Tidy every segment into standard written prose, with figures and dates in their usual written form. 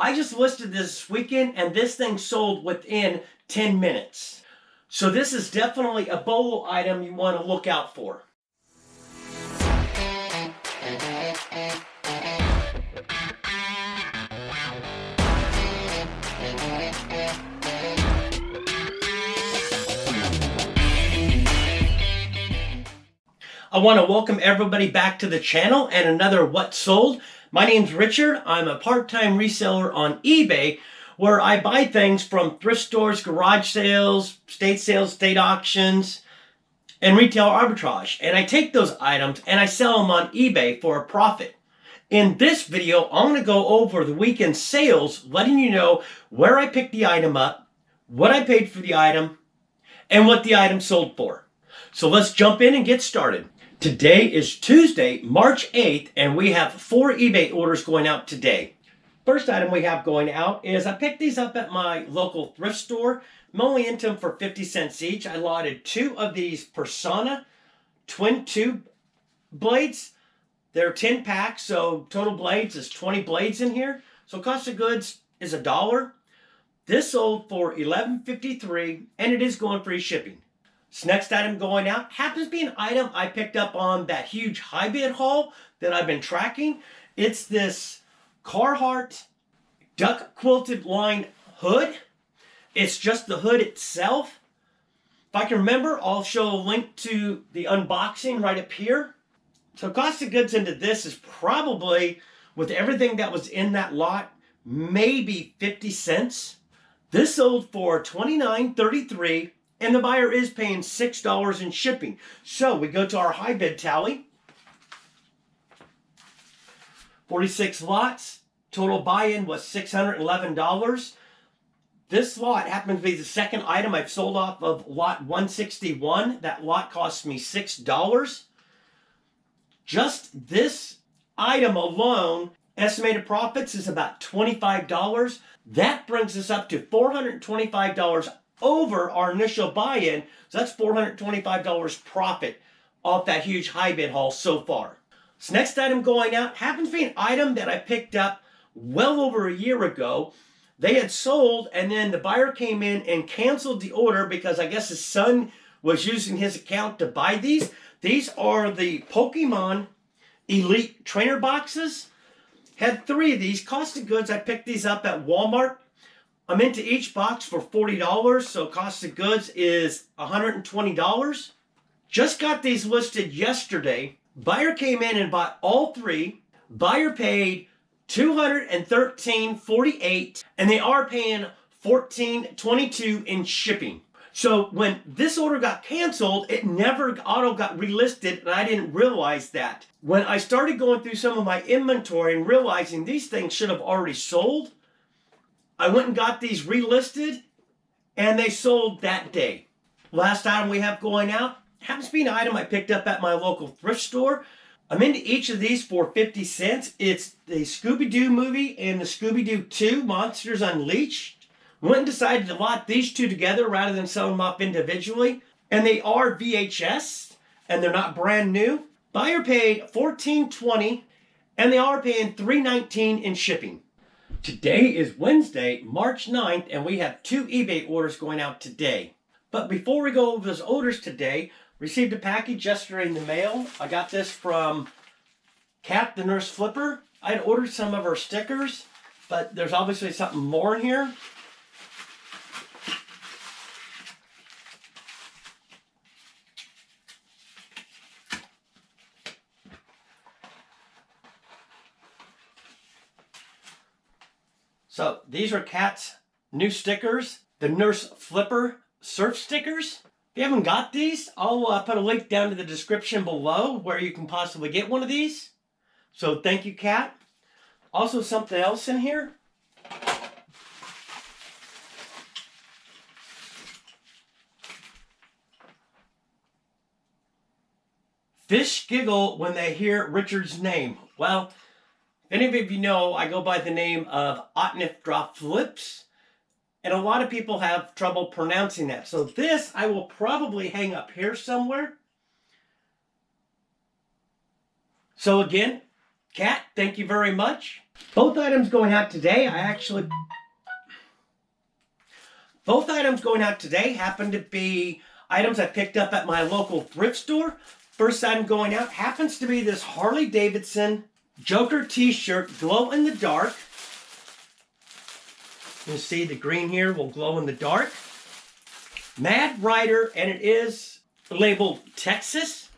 I just listed this weekend and this thing sold within 10 minutes. So this is definitely a BOLO item you want to look out for. I want to welcome everybody back to the channel and another What Sold. My name's Richard. I'm a part-time reseller on eBay where I buy things from thrift stores, garage sales, state auctions, and retail arbitrage. And I take those items and I sell them on eBay for a profit. In this video, I'm going to go over the weekend sales, letting you know where I picked the item up, what I paid for the item, and what the item sold for. So let's jump in and get started. Today is Tuesday, March 8th, and we have 4 eBay orders going out today. First item we have going out is I picked these up at my local thrift store. I'm only into them for 50 cents each. I lotted 2 of these Persona twin tube blades. They're 10 packs, so total blades is 20 blades in here. So cost of goods is $1. This sold for $11.53, and it is going free shipping. This next item going out happens to be an item I picked up on that huge high bid haul that I've been tracking. It's this Carhartt duck quilted line hood. It's just the hood itself. If I can remember, I'll show a link to the unboxing right up here. So cost of goods into this is probably, with everything that was in that lot, maybe 50 cents. This sold for $29.33. And the buyer is paying $6 in shipping. So we go to our high bid tally. 46 lots. Total buy-in was $611. This lot happens to be the second item I've sold off of lot 161. That lot cost me $6. Just this item alone, estimated profits is about $25. That brings us up to $425 over our initial buy-in. So that's $425 profit off that huge high bid haul so far. This next item going out happens to be an item that I picked up well over a year ago. They had sold and then the buyer came in and canceled the order because I guess his son was using his account to buy these. These are the Pokemon Elite Trainer boxes. Had 3 of these. Cost of goods, I picked these up at Walmart. I'm into each box for $40, so cost of goods is $120. Just got these listed yesterday. Buyer came in and bought all 3. Buyer paid $213.48, and they are paying $14.22 in shipping. So when this order got canceled, it never got relisted, and I didn't realize that. When I started going through some of my inventory and realizing these things should have already sold, I went and got these relisted, and they sold that day. Last item we have going out happens to be an item I picked up at my local thrift store. I'm into each of these for 50 cents. It's the Scooby-Doo movie and the Scooby-Doo 2 Monsters Unleashed. Went and decided to lot these 2 together rather than sell them off individually. And they are VHS, and they're not brand new. Buyer paid $14.20, and they are paying $3.19 in shipping. Today is Wednesday, March 9th, and we have 2 eBay orders going out today. But before we go over those orders today, received a package yesterday in the mail. I got this from Kat, the Nurse Flipper. I had ordered some of her stickers, but there's obviously something more in here. So these are Kat's new stickers, the Nurse Flipper surf stickers. If you haven't got these, I'll put a link down to the description below where you can possibly get one of these. So thank you, Kat. Also something else in here. Fish giggle when they hear Richard's name. Well, if any of you know, I go by the name of Flips, and a lot of people have trouble pronouncing that. So this I will probably hang up here somewhere. So again, Kat, thank you very much. Both items going out today, both items going out today happen to be items I picked up at my local thrift store. First item going out happens to be this Harley Davidson Joker t-shirt, glow in the dark. You see the green here will glow in the dark. Mad Rider, and it is labeled Texas.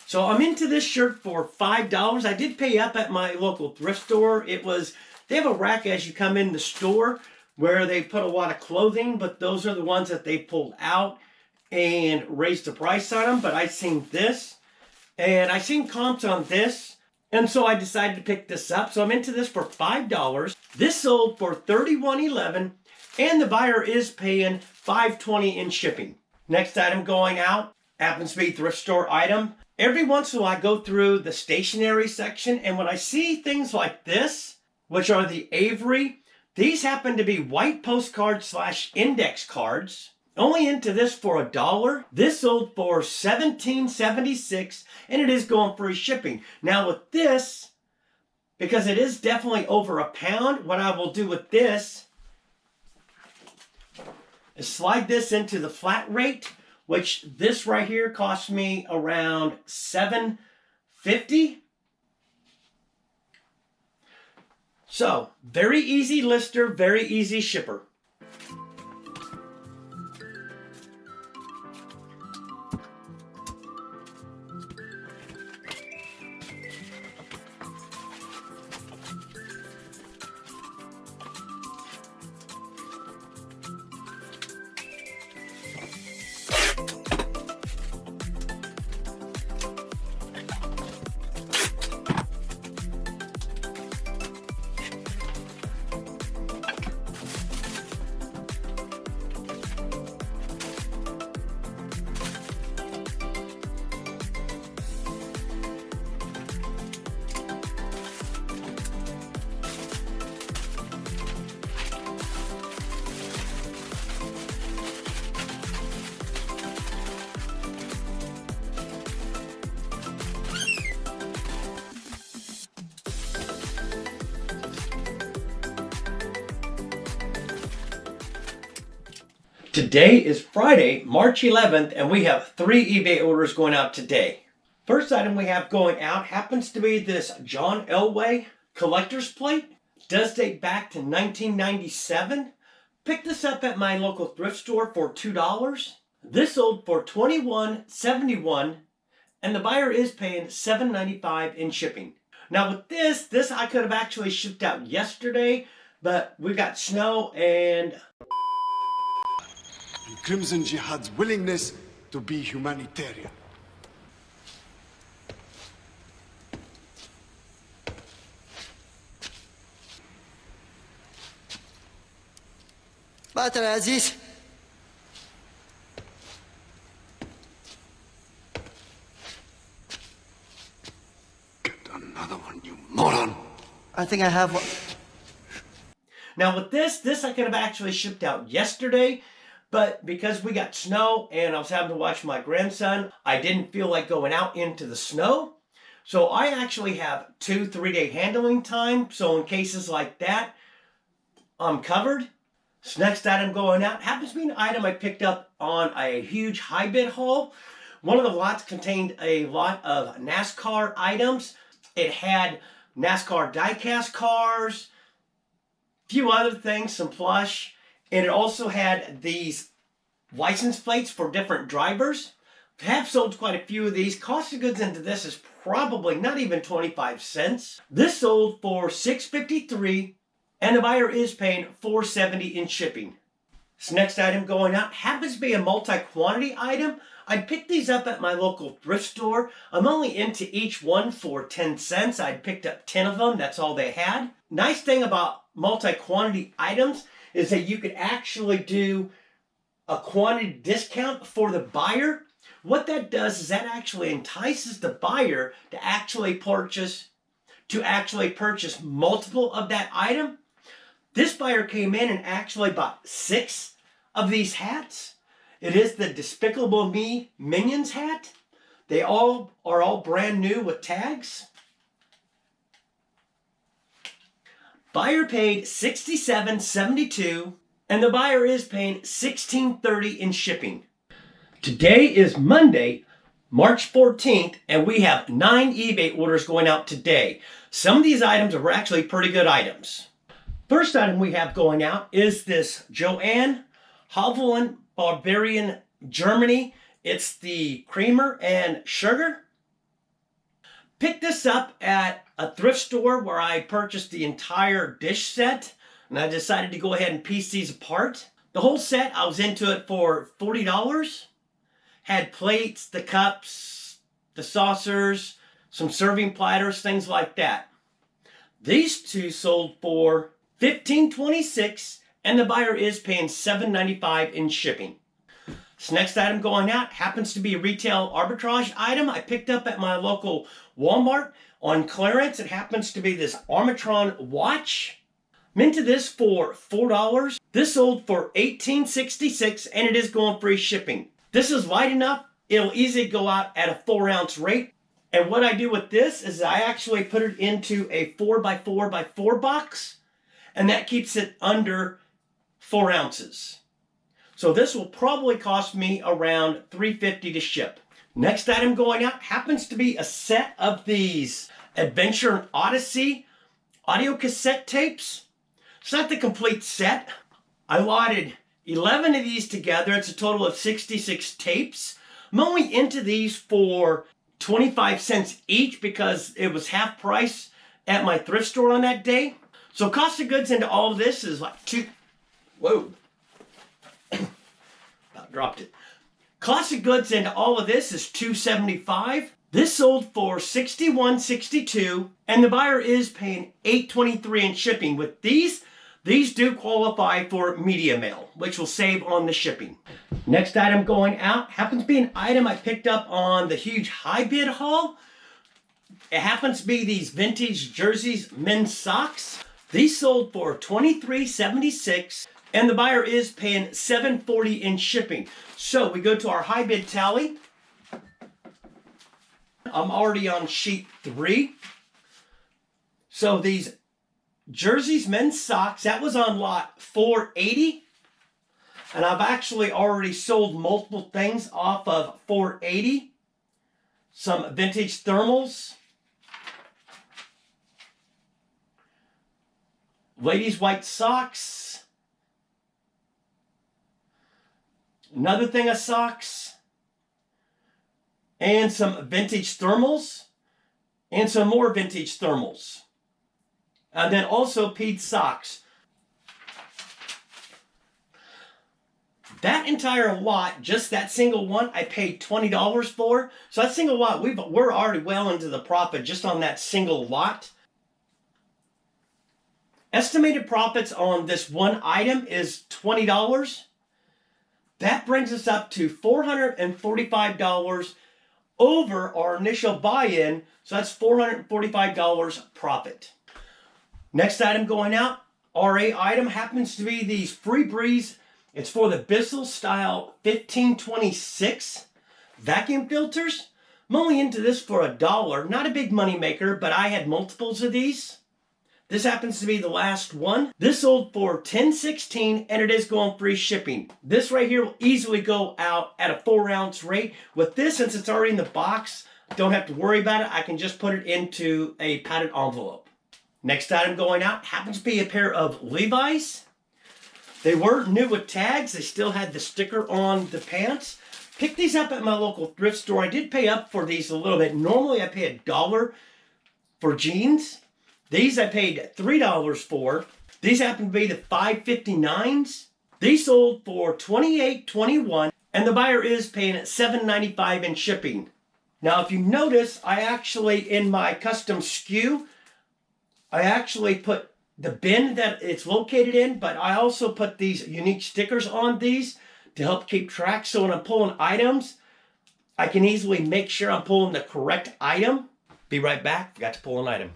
So I'm into this shirt for $5. I did pay up at my local thrift store. They have a rack as you come in the store where they put a lot of clothing, but those are the ones that they pulled out and raised the price on them. But I seen this, and I seen comps on this, and so I decided to pick this up. So I'm into this for $5. This sold for $31.11, and the buyer is paying $5.20 in shipping. Next item going out happens to be thrift store item. Every once in a while I go through the stationery section, and when I see things like this, which are the Avery, these happen to be white postcards / index cards. Only into this for $1. This sold for $17.76, and it is going free shipping. Now with this, because it is definitely over a pound, what I will do with this is slide this into the flat rate, which this right here cost me around $7.50. So, very easy lister, very easy shipper. Today is Friday, March 11th, and we have 3 eBay orders going out today. First item we have going out happens to be this John Elway collector's plate. Does date back to 1997. Picked this up at my local thrift store for $2. This sold for $21.71, and the buyer is paying $7.95 in shipping. Now with this I could have actually shipped out yesterday, but we got snow and Crimson Jihad's willingness to be humanitarian. Bater Aziz. Get another one, you moron! I think I have one. now with this I could have actually shipped out yesterday, but because we got snow and I was having to watch my grandson, I didn't feel like going out into the snow. So I actually have 2-3 day handling time. So in cases like that, I'm covered. This next item going out happens to be an item I picked up on a huge high bid haul. One of the lots contained a lot of NASCAR items. It had NASCAR diecast cars, a few other things, some plush. And it also had these license plates for different drivers. I have sold quite a few of these. Cost of goods into this is probably not even 25 cents. This sold for $6.53, and the buyer is paying $4.70 in shipping. This next item going out happens to be a multi-quantity item. I picked these up at my local thrift store. I'm only into each one for 10 cents. I picked up 10 of them. That's all they had. Nice thing about multi-quantity items is that you could actually do a quantity discount for the buyer. What that does is that actually entices the buyer to actually purchase multiple of that item. This buyer came in and actually bought 6 of these hats. It is the Despicable Me Minions hat. They are all brand new with tags. Buyer paid $67.72 and the buyer is paying $16.30 in shipping. Today is Monday, March 14th, and we have 9 eBay orders going out today. Some of these items are actually pretty good items. First item we have going out is this Joanne Havelin Barbarian Germany. It's the creamer and sugar. Picked this up at a thrift store where I purchased the entire dish set, and I decided to go ahead and piece these apart. The whole set, I was into it for $40. Had plates, the cups, the saucers, some serving platters, things like that. These two sold for $15.26, and the buyer is paying $7.95 in shipping. This next item going out happens to be a retail arbitrage item I picked up at my local Walmart on clearance. It happens to be this Arbitrage watch. I'm into this for $4. This sold for $18.66, and it is going free shipping. This is light enough, it'll easily go out at a 4-ounce rate. And what I do with this is I actually put it into a 4x4x4 box, and that keeps it under 4 ounces. So this will probably cost me around $3.50 to ship. Next item going out happens to be a set of these Adventure and Odyssey audio cassette tapes. It's not the complete set. I allotted 11 of these together. It's a total of 66 tapes. I'm only into these for 25 cents each because it was half price at my thrift store on that day. So cost of goods into all of this is like whoa. About dropped it. Cost of goods into all of this is $2.75. This sold for $61.62, and the buyer is paying $8.23 in shipping. With these do qualify for media mail, which will save on the shipping. Next item going out happens to be an item I picked up on the huge high bid haul. It happens to be these vintage jerseys men's socks. These sold for $23.76, and the buyer is paying $7.40 in shipping. So we go to our high bid tally. I'm already on sheet 3. So these jerseys men's socks, that was on lot 480. And I've actually already sold multiple things off of 480. Some vintage thermals. Ladies' white socks. Another thing of socks. And some vintage thermals. And some more vintage thermals. And then also Pete socks. That entire lot, just that single one, I paid $20 for. So that single lot, we're already well into the profit just on that single lot. Estimated profits on this one item is $20. That brings us up to $445 over our initial buy-in. So that's $445 profit. Next item going out, RA item, happens to be these Free Breeze. It's for the Bissell style 1526 vacuum filters. I'm only into this for $1. Not a big money maker, but I had multiples of these. This happens to be the last one. This sold for $10.16, and it is going free shipping. This right here will easily go out at a 4-ounce rate. With this, since it's already in the box, don't have to worry about it. I can just put it into a padded envelope. Next item going out happens to be a pair of Levi's. They were new with tags. They still had the sticker on the pants. Picked these up at my local thrift store. I did pay up for these a little bit. Normally I pay $1 for jeans. These I paid $3 for. These happen to be the 559s. These sold for $28.21, and the buyer is paying $7.95 in shipping. Now if you notice, I actually, in my custom SKU, I actually put the bin that it's located in, but I also put these unique stickers on these to help keep track. So when I'm pulling items, I can easily make sure I'm pulling the correct item. Be right back. Forgot to pull an item.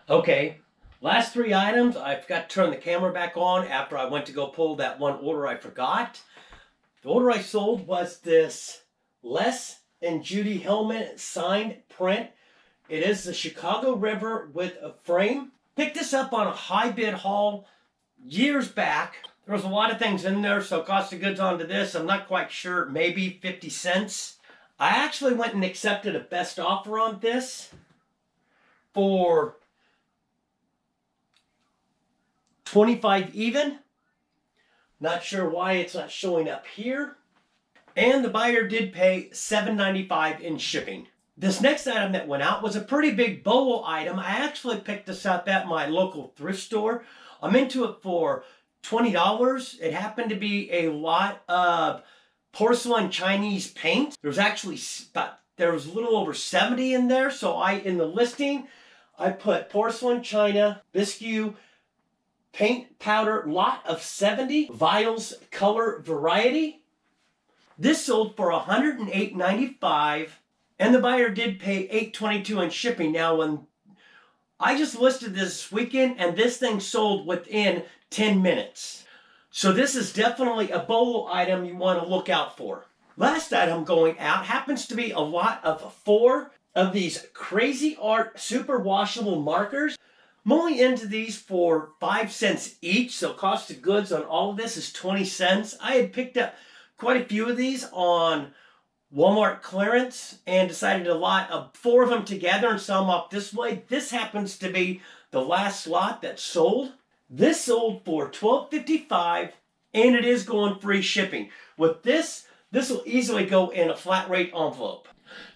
Okay, last 3 items. I forgot to turn the camera back on after I went to go pull that one order I forgot. The order I sold was this Les and Judy Hillman signed print. It is the Chicago River with a frame. Picked this up on a high bid haul years back. There was a lot of things in there, so cost of goods onto this, I'm not quite sure, maybe 50 cents. I actually went and accepted a best offer on this for 25 even. Not sure why it's not showing up here. And the buyer did pay $7.95 in shipping. This next item that went out was a pretty big BOLO item. I actually picked this up at my local thrift store. I'm into it for $20. It happened to be a lot of porcelain Chinese paint. There was actually there was a little over 70 in there. So in the listing, I put porcelain China, biscuit, paint powder, lot of 70 vials, color variety. This sold for $108.95, and the buyer did pay $8.22 in shipping. Now, when I just listed this weekend, and this thing sold within 10 minutes. So this is definitely a BOLO item you want to look out for. Last item going out happens to be a lot of 4 of these crazy art super washable markers. I'm only into these for 5 cents each, so cost of goods on all of this is 20 cents. I had picked up quite a few of these on Walmart clearance and decided to lot 4 of them together and sell them off this way. This happens to be the last lot that sold. This sold for $12.55, and it is going free shipping. With this will easily go in a flat rate envelope.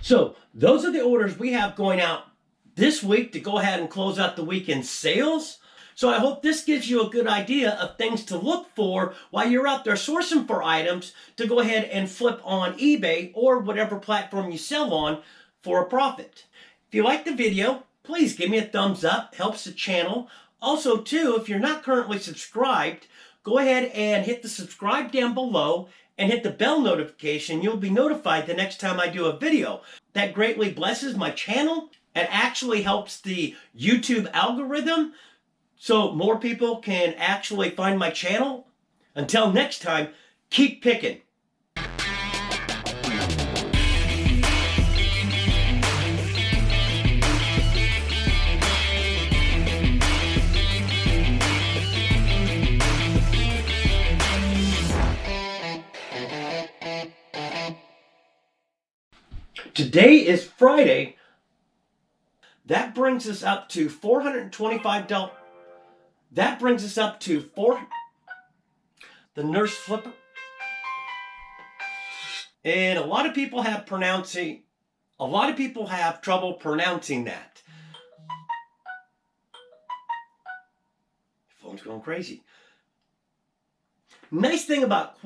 So those are the orders we have going out this week to go ahead and close out the weekend sales. So I hope this gives you a good idea of things to look for while you're out there sourcing for items to go ahead and flip on eBay or whatever platform you sell on for a profit. If you like the video, please give me a thumbs up. Helps the channel. Also, too, if you're not currently subscribed, go ahead and hit the subscribe down below and hit the bell notification. You'll be notified the next time I do a video. That greatly blesses my channel and actually helps the YouTube algorithm so more people can actually find my channel. Until next time, keep picking. Today is Friday. That brings us up to $425. That brings us up to the nurse flipper. And a lot of people have trouble pronouncing that. Phone's going crazy. Nice thing about